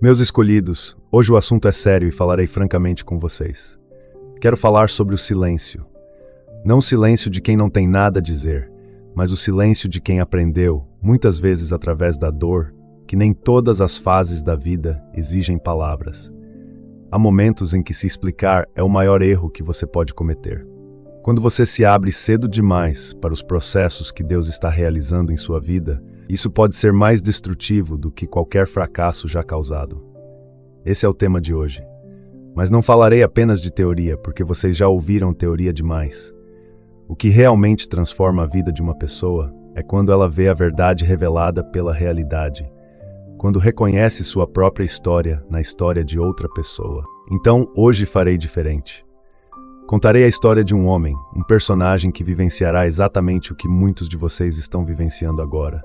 Meus escolhidos, hoje o assunto é sério e falarei francamente com vocês. Quero falar sobre o silêncio. Não o silêncio de quem não tem nada a dizer, mas o silêncio de quem aprendeu, muitas vezes através da dor, que nem todas as fases da vida exigem palavras. Há momentos em que se explicar é o maior erro que você pode cometer. Quando você se abre cedo demais para os processos que Deus está realizando em sua vida, isso pode ser mais destrutivo do que qualquer fracasso já causado. Esse é o tema de hoje. Mas não falarei apenas de teoria, porque vocês já ouviram teoria demais. O que realmente transforma a vida de uma pessoa é quando ela vê a verdade revelada pela realidade, quando reconhece sua própria história na história de outra pessoa. Então, hoje farei diferente. Contarei a história de um homem, um personagem que vivenciará exatamente o que muitos de vocês estão vivenciando agora.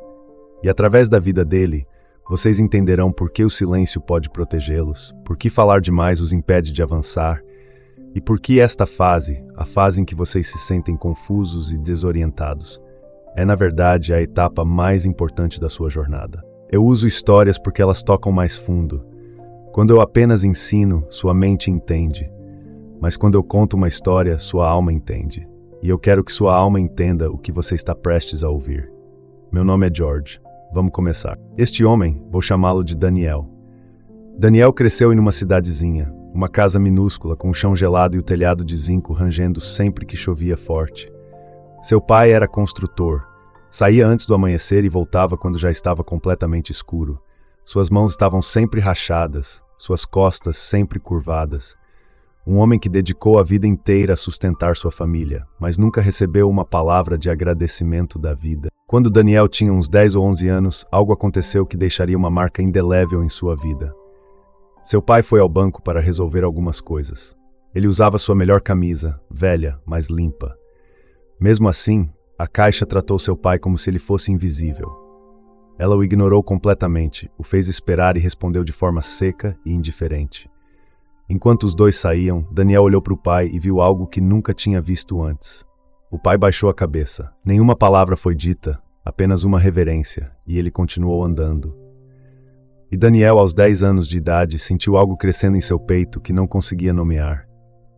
E através da vida dele, vocês entenderão por que o silêncio pode protegê-los, por que falar demais os impede de avançar, e por que esta fase, a fase em que vocês se sentem confusos e desorientados, é na verdade a etapa mais importante da sua jornada. Eu uso histórias porque elas tocam mais fundo. Quando eu apenas ensino, sua mente entende. Mas quando eu conto uma história, sua alma entende. E eu quero que sua alma entenda o que você está prestes a ouvir. Meu nome é George. Vamos começar. Este homem, vou chamá-lo de Daniel. Daniel cresceu em uma cidadezinha, uma casa minúscula com o chão gelado e o telhado de zinco rangendo sempre que chovia forte. Seu pai era construtor. Saía antes do amanhecer e voltava quando já estava completamente escuro. Suas mãos estavam sempre rachadas, suas costas sempre curvadas. Um homem que dedicou a vida inteira a sustentar sua família, mas nunca recebeu uma palavra de agradecimento da vida. Quando Daniel tinha uns 10 ou 11 anos, algo aconteceu que deixaria uma marca indelével em sua vida. Seu pai foi ao banco para resolver algumas coisas. Ele usava sua melhor camisa, velha, mas limpa. Mesmo assim, a caixa tratou seu pai como se ele fosse invisível. Ela o ignorou completamente, o fez esperar e respondeu de forma seca e indiferente. Enquanto os dois saíam, Daniel olhou para o pai e viu algo que nunca tinha visto antes. O pai baixou a cabeça. Nenhuma palavra foi dita, apenas uma reverência, e ele continuou andando. E Daniel, aos 10 anos de idade, sentiu algo crescendo em seu peito que não conseguia nomear.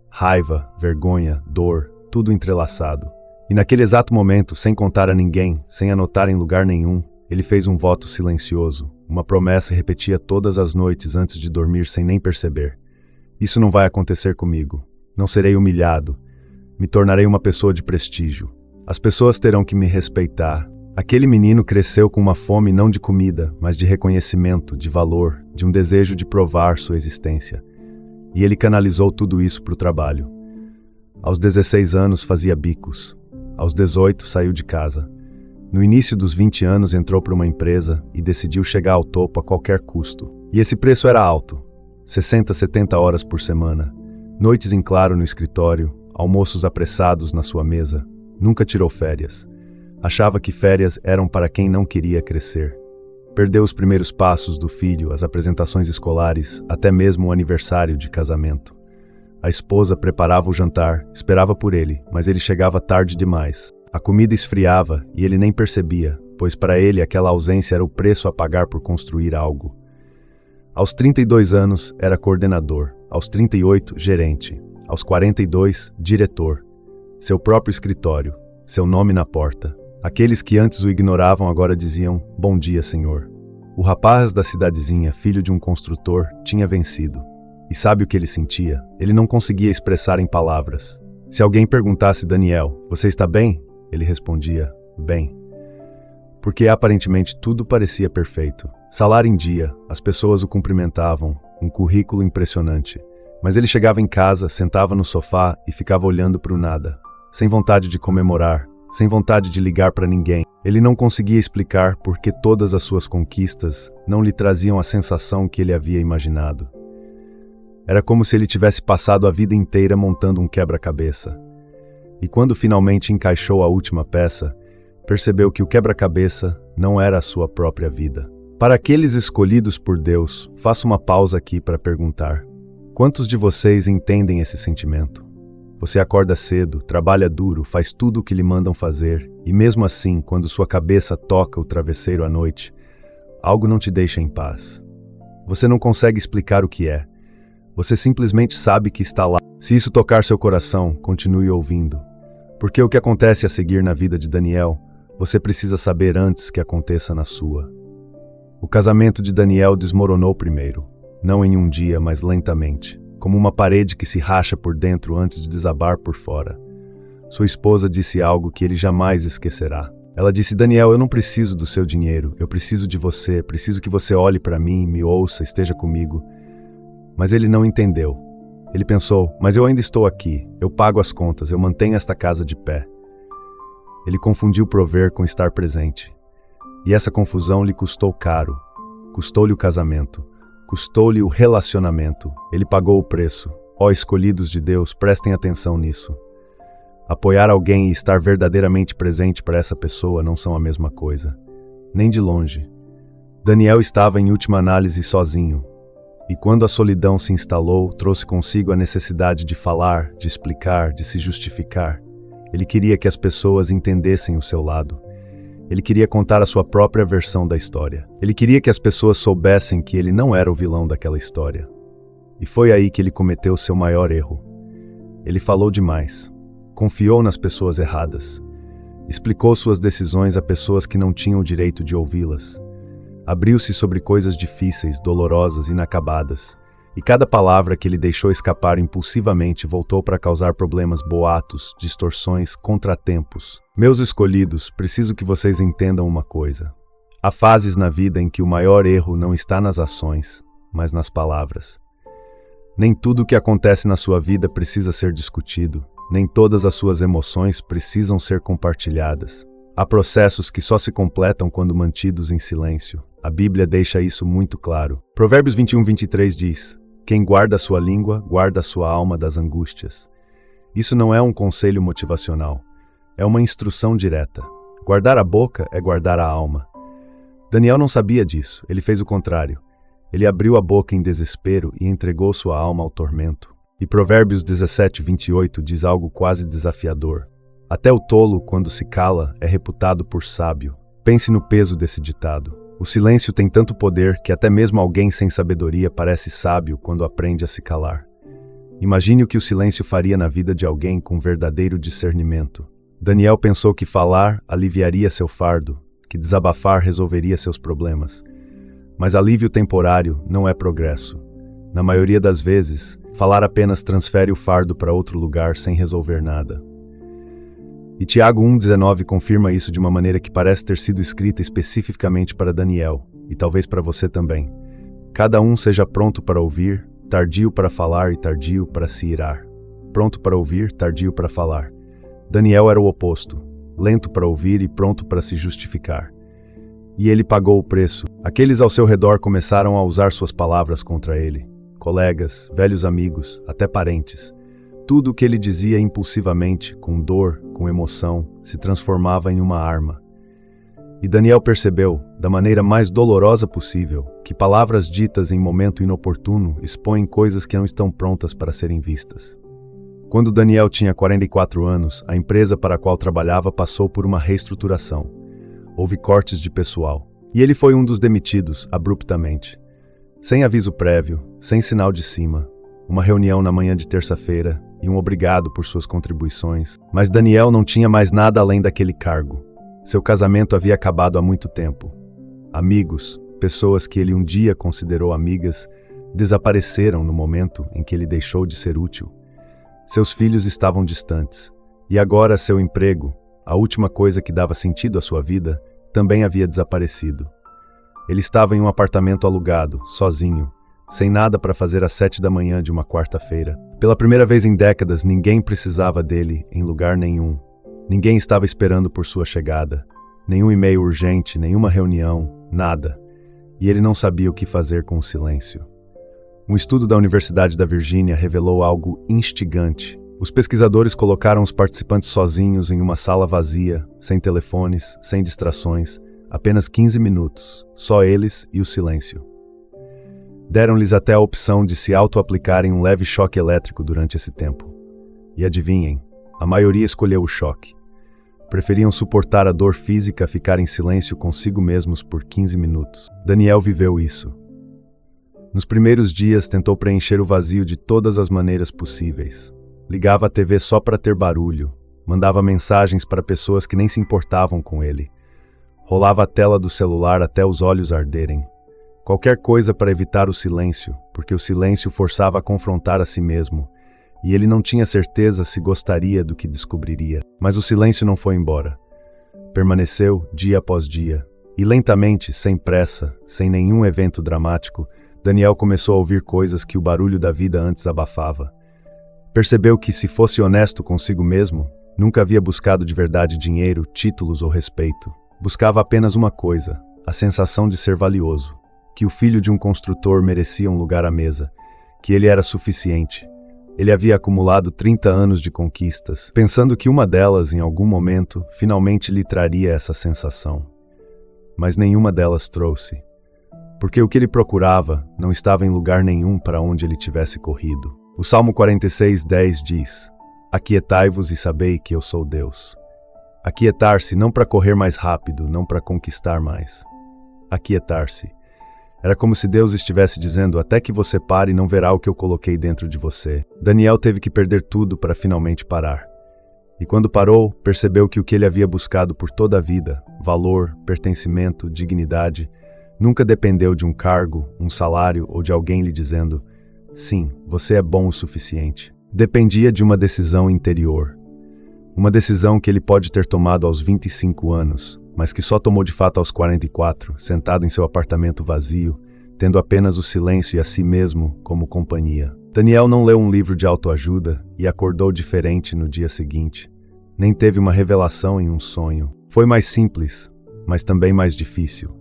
Raiva, vergonha, dor, tudo entrelaçado. E naquele exato momento, sem contar a ninguém, sem anotar em lugar nenhum, ele fez um voto silencioso, uma promessa e repetia todas as noites antes de dormir sem nem perceber. Isso não vai acontecer comigo. Não serei humilhado. Me tornarei uma pessoa de prestígio. As pessoas terão que me respeitar. Aquele menino cresceu com uma fome não de comida, mas de reconhecimento, de valor, de um desejo de provar sua existência. E ele canalizou tudo isso para o trabalho. Aos 16 anos fazia bicos. Aos 18 saiu de casa. No início dos 20 anos entrou para uma empresa e decidiu chegar ao topo a qualquer custo. E esse preço era alto. 60, 70 horas por semana, noites em claro no escritório, almoços apressados na sua mesa. Nunca tirou férias. Achava que férias eram para quem não queria crescer. Perdeu os primeiros passos do filho, as apresentações escolares, até mesmo o aniversário de casamento. A esposa preparava o jantar, esperava por ele, mas ele chegava tarde demais. A comida esfriava e ele nem percebia, pois para ele aquela ausência era o preço a pagar por construir algo. Aos 32 anos, era coordenador. Aos 38, gerente. Aos 42, diretor. Seu próprio escritório. Seu nome na porta. Aqueles que antes o ignoravam agora diziam, "Bom dia, senhor." O rapaz da cidadezinha, filho de um construtor, tinha vencido. E sabe o que ele sentia? Ele não conseguia expressar em palavras. Se alguém perguntasse, "Daniel, você está bem?" Ele respondia, "Bem." Porque aparentemente tudo parecia perfeito. Salário em dia, as pessoas o cumprimentavam, um currículo impressionante. Mas ele chegava em casa, sentava no sofá e ficava olhando para o nada. Sem vontade de comemorar, sem vontade de ligar para ninguém. Ele não conseguia explicar por que todas as suas conquistas não lhe traziam a sensação que ele havia imaginado. Era como se ele tivesse passado a vida inteira montando um quebra-cabeça. E quando finalmente encaixou a última peça, percebeu que o quebra-cabeça não era a sua própria vida. Para aqueles escolhidos por Deus, faço uma pausa aqui para perguntar: quantos de vocês entendem esse sentimento? Você acorda cedo, trabalha duro, faz tudo o que lhe mandam fazer, e mesmo assim, quando sua cabeça toca o travesseiro à noite, algo não te deixa em paz. Você não consegue explicar o que é. Você simplesmente sabe que está lá. Se isso tocar seu coração, continue ouvindo. Porque o que acontece a seguir na vida de Daniel, você precisa saber antes que aconteça na sua. O casamento de Daniel desmoronou primeiro, não em um dia, mas lentamente, como uma parede que se racha por dentro antes de desabar por fora. Sua esposa disse algo que ele jamais esquecerá. Ela disse: Daniel, eu não preciso do seu dinheiro, eu preciso de você, preciso que você olhe para mim, me ouça, esteja comigo. Mas ele não entendeu. Ele pensou: mas eu ainda estou aqui, eu pago as contas, eu mantenho esta casa de pé. Ele confundiu prover com estar presente. E essa confusão lhe custou caro. Custou-lhe o casamento. Custou-lhe o relacionamento. Ele pagou o preço. Ó escolhidos de Deus, prestem atenção nisso. Apoiar alguém e estar verdadeiramente presente para essa pessoa não são a mesma coisa. Nem de longe. Daniel estava em última análise sozinho. E quando a solidão se instalou, trouxe consigo a necessidade de falar, de explicar, de se justificar. Ele queria que as pessoas entendessem o seu lado. Ele queria contar a sua própria versão da história. Ele queria que as pessoas soubessem que ele não era o vilão daquela história. E foi aí que ele cometeu seu maior erro. Ele falou demais. Confiou nas pessoas erradas. Explicou suas decisões a pessoas que não tinham o direito de ouvi-las. Abriu-se sobre coisas difíceis, dolorosas, inacabadas. E cada palavra que ele deixou escapar impulsivamente voltou para causar problemas, boatos, distorções, contratempos. Meus escolhidos, preciso que vocês entendam uma coisa. Há fases na vida em que o maior erro não está nas ações, mas nas palavras. Nem tudo o que acontece na sua vida precisa ser discutido. Nem todas as suas emoções precisam ser compartilhadas. Há processos que só se completam quando mantidos em silêncio. A Bíblia deixa isso muito claro. Provérbios 21:23 diz: quem guarda a sua língua, guarda a sua alma das angústias. Isso não é um conselho motivacional. É uma instrução direta. Guardar a boca é guardar a alma. Daniel não sabia disso. Ele fez o contrário. Ele abriu a boca em desespero e entregou sua alma ao tormento. E Provérbios 17:28 diz algo quase desafiador. Até o tolo, quando se cala, é reputado por sábio. Pense no peso desse ditado. O silêncio tem tanto poder que até mesmo alguém sem sabedoria parece sábio quando aprende a se calar. Imagine o que o silêncio faria na vida de alguém com verdadeiro discernimento. Daniel pensou que falar aliviaria seu fardo, que desabafar resolveria seus problemas. Mas alívio temporário não é progresso. Na maioria das vezes, falar apenas transfere o fardo para outro lugar sem resolver nada. E Tiago 1,19 confirma isso de uma maneira que parece ter sido escrita especificamente para Daniel, e talvez para você também. Cada um seja pronto para ouvir, tardio para falar e tardio para se irar. Pronto para ouvir, tardio para falar. Daniel era o oposto, lento para ouvir e pronto para se justificar. E ele pagou o preço. Aqueles ao seu redor começaram a usar suas palavras contra ele. Colegas, velhos amigos, até parentes. Tudo o que ele dizia impulsivamente, com dor, com emoção, se transformava em uma arma. E Daniel percebeu, da maneira mais dolorosa possível, que palavras ditas em momento inoportuno expõem coisas que não estão prontas para serem vistas. Quando Daniel tinha 44 anos, a empresa para a qual trabalhava passou por uma reestruturação. Houve cortes de pessoal. E ele foi um dos demitidos, abruptamente. Sem aviso prévio, sem sinal de cima. Uma reunião na manhã de terça-feira e um obrigado por suas contribuições. Mas Daniel não tinha mais nada além daquele cargo. Seu casamento havia acabado há muito tempo. Amigos, pessoas que ele um dia considerou amigas, desapareceram no momento em que ele deixou de ser útil. Seus filhos estavam distantes. E agora seu emprego, a última coisa que dava sentido à sua vida, também havia desaparecido. Ele estava em um apartamento alugado, sozinho, sem nada para fazer às 7 da manhã de uma quarta-feira. Pela primeira vez em décadas, ninguém precisava dele em lugar nenhum. Ninguém estava esperando por sua chegada. Nenhum e-mail urgente, nenhuma reunião, nada. E ele não sabia o que fazer com o silêncio. Um estudo da Universidade da Virgínia revelou algo instigante. Os pesquisadores colocaram os participantes sozinhos em uma sala vazia, sem telefones, sem distrações, apenas 15 minutos, só eles e o silêncio. Deram-lhes até a opção de se auto-aplicarem um leve choque elétrico durante esse tempo. E adivinhem, a maioria escolheu o choque. Preferiam suportar a dor física a ficar em silêncio consigo mesmos por 15 minutos. Daniel viveu isso. Nos primeiros dias, tentou preencher o vazio de todas as maneiras possíveis. Ligava a TV só para ter barulho, mandava mensagens para pessoas que nem se importavam com ele. Rolava a tela do celular até os olhos arderem. Qualquer coisa para evitar o silêncio, porque o silêncio forçava a confrontar a si mesmo, e ele não tinha certeza se gostaria do que descobriria. Mas o silêncio não foi embora. Permaneceu dia após dia, e lentamente, sem pressa, sem nenhum evento dramático, Daniel começou a ouvir coisas que o barulho da vida antes abafava. Percebeu que, se fosse honesto consigo mesmo, nunca havia buscado de verdade dinheiro, títulos ou respeito. Buscava apenas uma coisa, a sensação de ser valioso, que o filho de um construtor merecia um lugar à mesa, que ele era suficiente. Ele havia acumulado 30 anos de conquistas, pensando que uma delas, em algum momento, finalmente lhe traria essa sensação. Mas nenhuma delas trouxe, porque o que ele procurava não estava em lugar nenhum para onde ele tivesse corrido. O Salmo 46:10 diz: Aquietai-vos e sabei que eu sou Deus. Aquietar-se não para correr mais rápido, não para conquistar mais. Aquietar-se. Era como se Deus estivesse dizendo: até que você pare, não verá o que eu coloquei dentro de você. Daniel teve que perder tudo para finalmente parar. E quando parou, percebeu que o que ele havia buscado por toda a vida, valor, pertencimento, dignidade, nunca dependeu de um cargo, um salário ou de alguém lhe dizendo: sim, você é bom o suficiente. Dependia de uma decisão interior. Uma decisão que ele pode ter tomado aos 25 anos, mas que só tomou de fato aos 44, sentado em seu apartamento vazio, tendo apenas o silêncio e a si mesmo como companhia. Daniel não leu um livro de autoajuda e acordou diferente no dia seguinte. Nem teve uma revelação em um sonho. Foi mais simples, mas também mais difícil.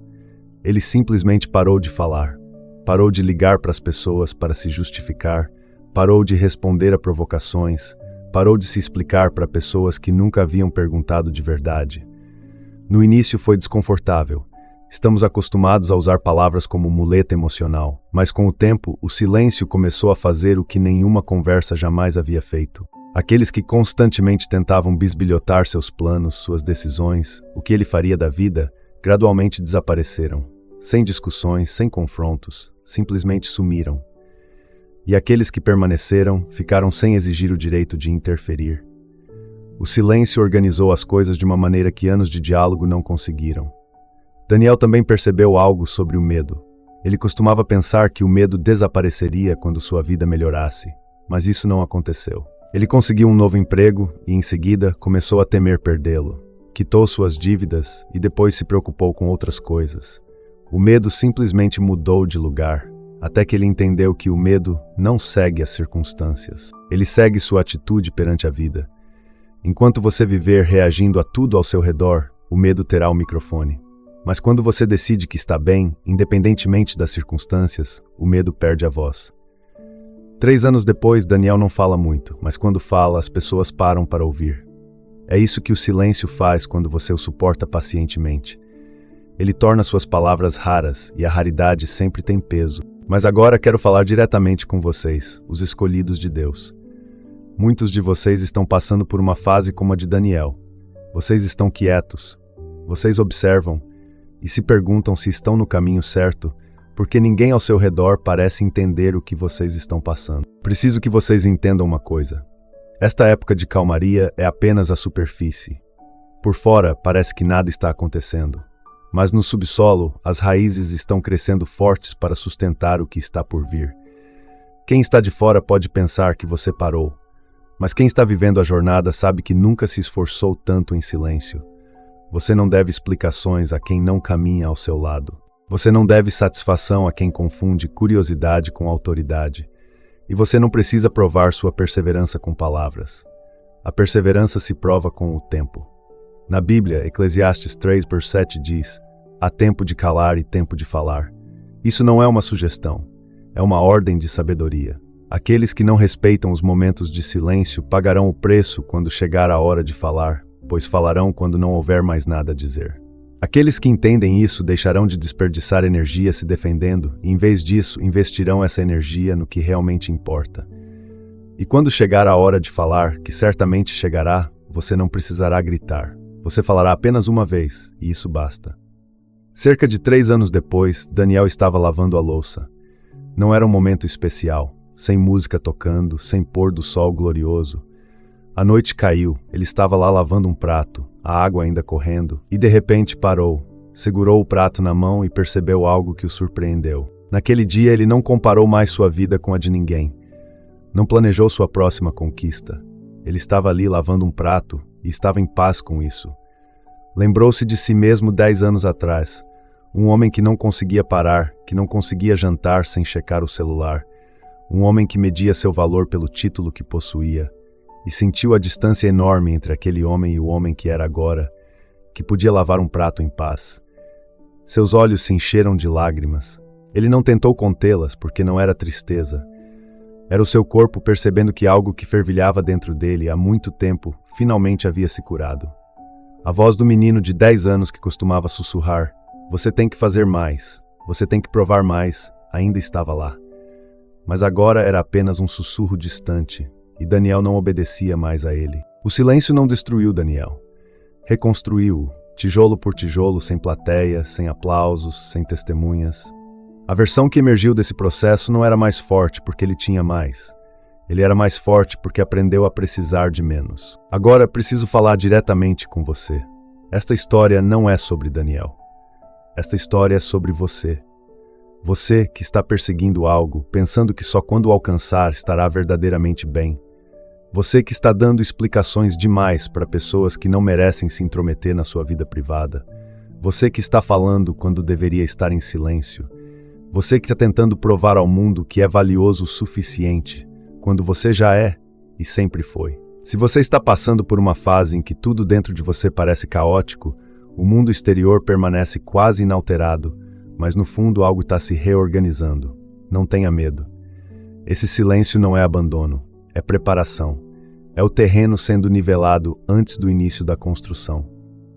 Ele simplesmente parou de falar. Parou de ligar para as pessoas para se justificar. Parou de responder a provocações. Parou de se explicar para pessoas que nunca haviam perguntado de verdade. No início foi desconfortável. Estamos acostumados a usar palavras como muleta emocional, mas com o tempo, o silêncio começou a fazer o que nenhuma conversa jamais havia feito. Aqueles que constantemente tentavam bisbilhotar seus planos, suas decisões, o que ele faria da vida, gradualmente desapareceram. Sem discussões, sem confrontos, simplesmente sumiram. E aqueles que permaneceram ficaram sem exigir o direito de interferir. O silêncio organizou as coisas de uma maneira que anos de diálogo não conseguiram. Daniel também percebeu algo sobre o medo. Ele costumava pensar que o medo desapareceria quando sua vida melhorasse, mas isso não aconteceu. Ele conseguiu um novo emprego e, em seguida, começou a temer perdê-lo. Quitou suas dívidas e depois se preocupou com outras coisas. O medo simplesmente mudou de lugar, até que ele entendeu que o medo não segue as circunstâncias. Ele segue sua atitude perante a vida. Enquanto você viver reagindo a tudo ao seu redor, o medo terá o microfone. Mas quando você decide que está bem, independentemente das circunstâncias, o medo perde a voz. 3 anos depois, Daniel não fala muito, mas quando fala, as pessoas param para ouvir. É isso que o silêncio faz quando você o suporta pacientemente. Ele torna suas palavras raras, e a raridade sempre tem peso. Mas agora quero falar diretamente com vocês, os escolhidos de Deus. Muitos de vocês estão passando por uma fase como a de Daniel. Vocês estão quietos, vocês observam e se perguntam se estão no caminho certo, porque ninguém ao seu redor parece entender o que vocês estão passando. Preciso que vocês entendam uma coisa. Esta época de calmaria é apenas a superfície. Por fora, parece que nada está acontecendo. Mas no subsolo, as raízes estão crescendo fortes para sustentar o que está por vir. Quem está de fora pode pensar que você parou, mas quem está vivendo a jornada sabe que nunca se esforçou tanto em silêncio. Você não deve explicações a quem não caminha ao seu lado. Você não deve satisfação a quem confunde curiosidade com autoridade. E você não precisa provar sua perseverança com palavras. A perseverança se prova com o tempo. Na Bíblia, Eclesiastes 3:7 diz: há tempo de calar e tempo de falar. Isso não é uma sugestão, é uma ordem de sabedoria. Aqueles que não respeitam os momentos de silêncio pagarão o preço quando chegar a hora de falar, pois falarão quando não houver mais nada a dizer. Aqueles que entendem isso deixarão de desperdiçar energia se defendendo e, em vez disso, investirão essa energia no que realmente importa. E quando chegar a hora de falar, que certamente chegará, você não precisará gritar. Você falará apenas uma vez, e isso basta. Cerca de 3 anos depois, Daniel estava lavando a louça. Não era um momento especial, sem música tocando, sem pôr do sol glorioso. A noite caiu, ele estava lá lavando um prato, a água ainda correndo, e de repente parou, segurou o prato na mão e percebeu algo que o surpreendeu. Naquele dia ele não comparou mais sua vida com a de ninguém. Não planejou sua próxima conquista. Ele estava ali lavando um prato e estava em paz com isso. Lembrou-se de si mesmo 10 anos atrás, um homem que não conseguia parar, que não conseguia jantar sem checar o celular, um homem que media seu valor pelo título que possuía, e sentiu a distância enorme entre aquele homem e o homem que era agora, que podia lavar um prato em paz. Seus olhos se encheram de lágrimas. Ele não tentou contê-las, porque não era tristeza. Era o seu corpo percebendo que algo que fervilhava dentro dele há muito tempo finalmente havia se curado. A voz do menino de 10 anos que costumava sussurrar: "Você tem que fazer mais, você tem que provar mais", ainda estava lá. Mas agora era apenas um sussurro distante, e Daniel não obedecia mais a ele. O silêncio não destruiu Daniel. Reconstruiu-o, tijolo por tijolo, sem plateia, sem aplausos, sem testemunhas. A versão que emergiu desse processo não era mais forte porque ele tinha mais. Ele era mais forte porque aprendeu a precisar de menos. Agora preciso falar diretamente com você. Esta história não é sobre Daniel. Esta história é sobre você. Você que está perseguindo algo, pensando que só quando o alcançar estará verdadeiramente bem. Você que está dando explicações demais para pessoas que não merecem se intrometer na sua vida privada. Você que está falando quando deveria estar em silêncio. Você que está tentando provar ao mundo que é valioso o suficiente, quando você já é e sempre foi. Se você está passando por uma fase em que tudo dentro de você parece caótico, o mundo exterior permanece quase inalterado, mas no fundo algo está se reorganizando. Não tenha medo. Esse silêncio não é abandono, é preparação. É o terreno sendo nivelado antes do início da construção.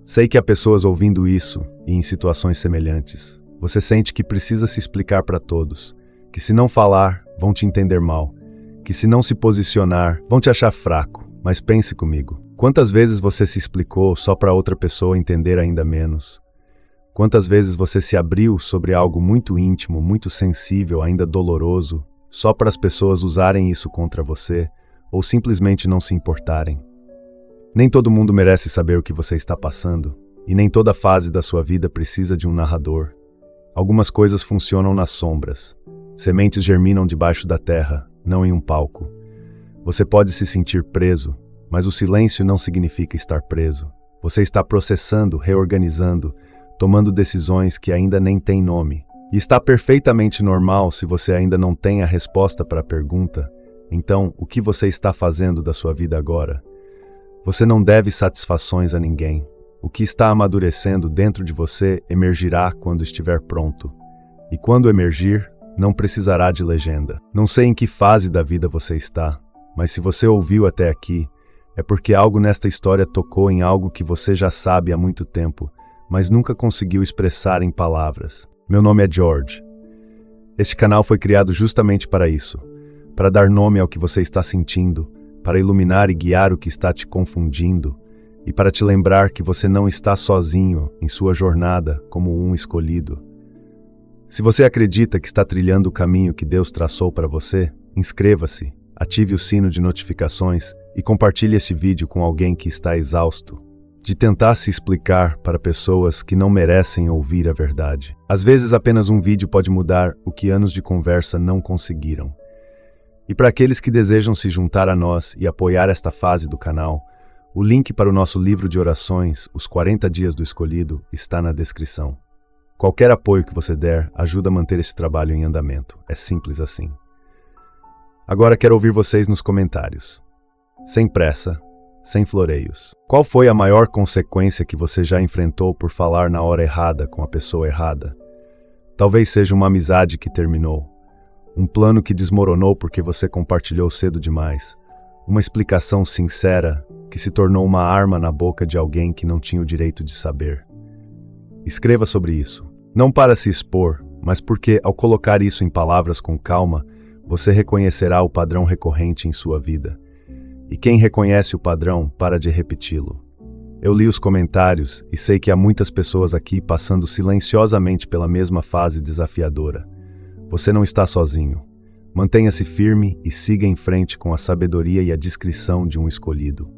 Sei que há pessoas ouvindo isso e em situações semelhantes. Você sente que precisa se explicar para todos, que se não falar, vão te entender mal, que se não se posicionar, vão te achar fraco. Mas pense comigo, quantas vezes você se explicou só para outra pessoa entender ainda menos? Quantas vezes você se abriu sobre algo muito íntimo, muito sensível, ainda doloroso, só para as pessoas usarem isso contra você, ou simplesmente não se importarem? Nem todo mundo merece saber o que você está passando, e nem toda fase da sua vida precisa de um narrador. Algumas coisas funcionam nas sombras. Sementes germinam debaixo da terra, não em um palco. Você pode se sentir preso, mas o silêncio não significa estar preso. Você está processando, reorganizando, tomando decisões que ainda nem têm nome. E está perfeitamente normal se você ainda não tem a resposta para a pergunta: então, o que você está fazendo da sua vida agora? Você não deve satisfações a ninguém. O que está amadurecendo dentro de você emergirá quando estiver pronto. E quando emergir, não precisará de legenda. Não sei em que fase da vida você está, mas se você ouviu até aqui, é porque algo nesta história tocou em algo que você já sabe há muito tempo, mas nunca conseguiu expressar em palavras. Meu nome é George. Este canal foi criado justamente para isso, para dar nome ao que você está sentindo, para iluminar e guiar o que está te confundindo, e para te lembrar que você não está sozinho em sua jornada como um escolhido. Se você acredita que está trilhando o caminho que Deus traçou para você, inscreva-se, ative o sino de notificações e compartilhe este vídeo com alguém que está exausto de tentar se explicar para pessoas que não merecem ouvir a verdade. Às vezes apenas um vídeo pode mudar o que anos de conversa não conseguiram. E para aqueles que desejam se juntar a nós e apoiar esta fase do canal, o link para o nosso livro de orações, Os 40 Dias do Escolhido, está na descrição. Qualquer apoio que você der ajuda a manter esse trabalho em andamento. É simples assim. Agora quero ouvir vocês nos comentários. Sem pressa, sem floreios. Qual foi a maior consequência que você já enfrentou por falar na hora errada com a pessoa errada? Talvez seja uma amizade que terminou, um plano que desmoronou porque você compartilhou cedo demais, uma explicação sincera que se tornou uma arma na boca de alguém que não tinha o direito de saber. Escreva sobre isso, não para se expor, mas porque, ao colocar isso em palavras com calma, você reconhecerá o padrão recorrente em sua vida. E quem reconhece o padrão, para de repeti-lo. Eu li os comentários e sei que há muitas pessoas aqui passando silenciosamente pela mesma fase desafiadora. Você não está sozinho. Mantenha-se firme e siga em frente com a sabedoria e a discrição de um escolhido.